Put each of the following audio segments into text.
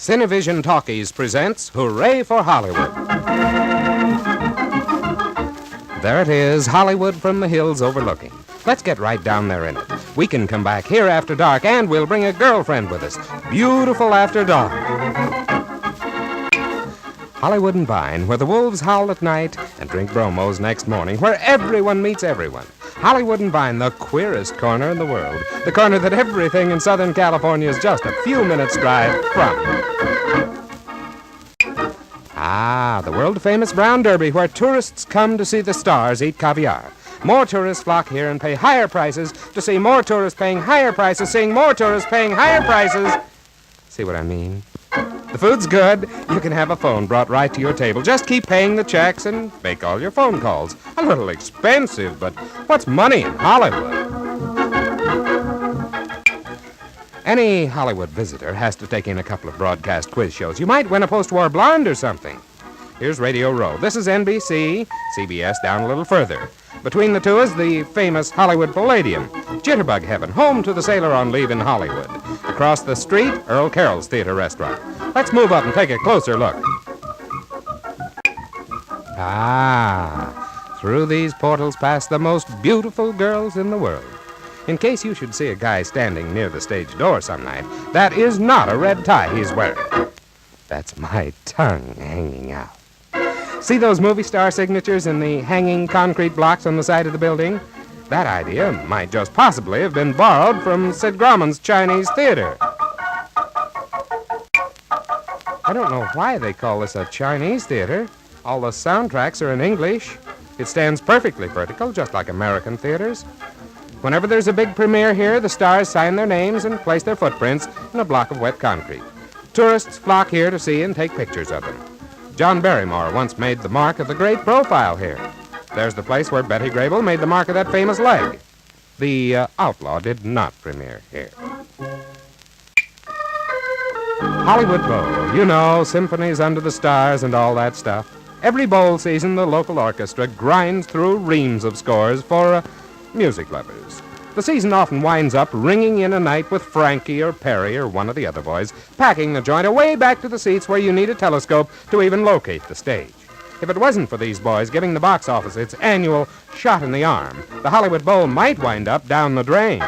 Cinevision Talkies presents Hooray for Hollywood. There it is, Hollywood from the hills overlooking. Let's get right down there in it. We can come back here after dark, and we'll bring a girlfriend with us. Beautiful after dark. Hollywood and Vine, where the wolves howl at night and drink bromos next morning, where everyone meets everyone. Hollywood and Vine, the queerest corner in the world. The corner that everything in Southern California is just a few minutes' drive from. The world-famous Brown Derby, where tourists come to see the stars eat caviar. More tourists flock here and pay higher prices to see more tourists paying higher prices, seeing more tourists paying higher prices. See what I mean? The food's good. You can have a phone brought right to your table. Just keep paying the checks and make all your phone calls. A little expensive, but what's money in Hollywood? Any Hollywood visitor has to take in a couple of broadcast quiz shows. You might win a post-war blonde or something. Here's Radio Row. This is NBC, CBS down a little further. Between the two is the famous Hollywood Palladium, Jitterbug Heaven, home to the sailor on leave in Hollywood. Across the street, Earl Carroll's Theater Restaurant. Let's move up and take a closer look. Through these portals pass the most beautiful girls in the world. In case you should see a guy standing near the stage door some night, that is not a red tie he's wearing. That's my tongue hanging out. See those movie star signatures in the hanging concrete blocks on the side of the building? That idea might just possibly have been borrowed from Sid Grauman's Chinese theater. I don't know why they call this a Chinese theater. All the soundtracks are in English. It stands perfectly vertical, just like American theaters. Whenever there's a big premiere here, the stars sign their names and place their footprints in a block of wet concrete. Tourists flock here to see and take pictures of them. John Barrymore once made the mark of the great profile here. There's the place where Betty Grable made the mark of that famous leg. The Outlaw did not premiere here. Hollywood Bowl, you know, symphonies under the stars and all that stuff. Every bowl season, the local orchestra grinds through reams of scores for music lovers. The season often winds up ringing in a night with Frankie or Perry or one of the other boys, packing the joint away back to the seats where you need a telescope to even locate the stage. If it wasn't for these boys giving the box office its annual shot in the arm, the Hollywood Bowl might wind up down the drain.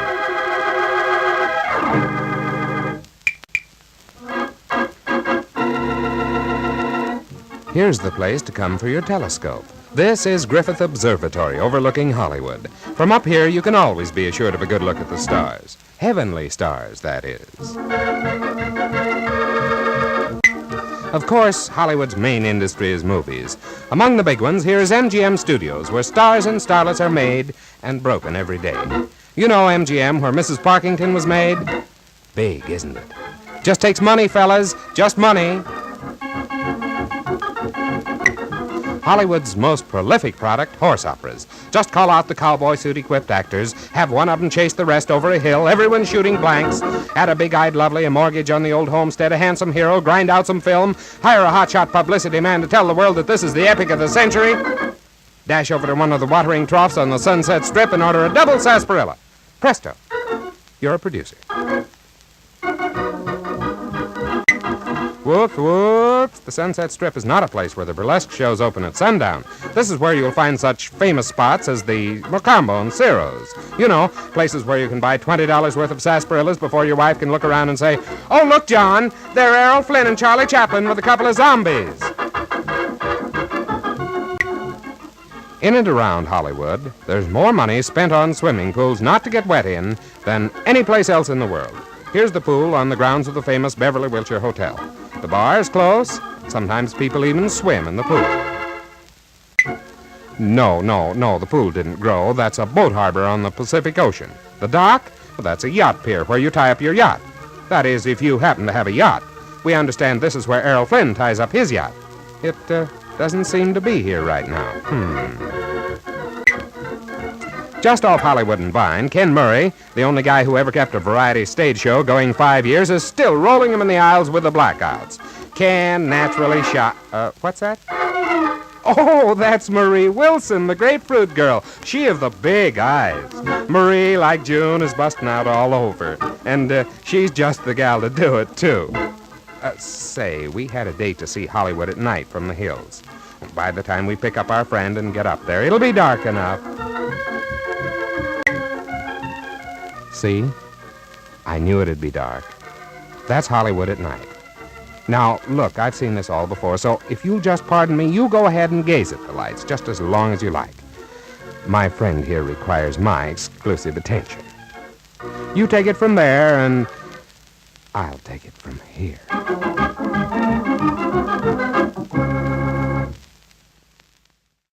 Here's the place to come for your telescope. This is Griffith Observatory overlooking Hollywood. From up here, you can always be assured of a good look at the stars. Heavenly stars, that is. Of course, Hollywood's main industry is movies. Among the big ones, here is MGM Studios, where stars and starlets are made and broken every day. You know MGM, where Mrs. Parkington was made? Big, isn't it? Just takes money, fellas. Just money. Hollywood's most prolific product, horse operas. Just call out the cowboy suit-equipped actors, have one of them chase the rest over a hill, everyone shooting blanks, add a big-eyed lovely, a mortgage on the old homestead, a handsome hero, grind out some film, hire a hotshot publicity man to tell the world that this is the epic of the century, dash over to one of the watering troughs on the Sunset Strip and order a double sarsaparilla. Presto, you're a producer. Whoops, whoops. The Sunset Strip is not a place where the burlesque shows open at sundown. This is where you'll find such famous spots as the Mocambo and Ciro's. You know, places where you can buy $20 worth of sarsaparillas before your wife can look around and say, "Oh, look, John, they're Errol Flynn and Charlie Chaplin with a couple of zombies." In and around Hollywood, there's more money spent on swimming pools not to get wet in than any place else in the world. Here's the pool on the grounds of the famous Beverly Wilshire Hotel. The bar is close. Sometimes people even swim in the pool. No, the pool didn't grow. That's a boat harbor on the Pacific Ocean. The dock? Well, that's a yacht pier where you tie up your yacht. That is, if you happen to have a yacht. We understand this is where Errol Flynn ties up his yacht. It doesn't seem to be here right now. Just off Hollywood and Vine, Ken Murray, the only guy who ever kept a variety stage show going 5 years, is still rolling them in the aisles with the blackouts. Ken naturally shot... what's that? Oh, that's Marie Wilson, the grapefruit girl. She of the big eyes. Marie, like June, is busting out all over. And she's just the gal to do it, too. Say, we had a date to see Hollywood at night from the hills. By the time we pick up our friend and get up there, it'll be dark enough. See? I knew it'd be dark. That's Hollywood at night. Now, look, I've seen this all before, so if you'll just pardon me, you go ahead and gaze at the lights just as long as you like. My friend here requires my exclusive attention. You take it from there, and I'll take it from here.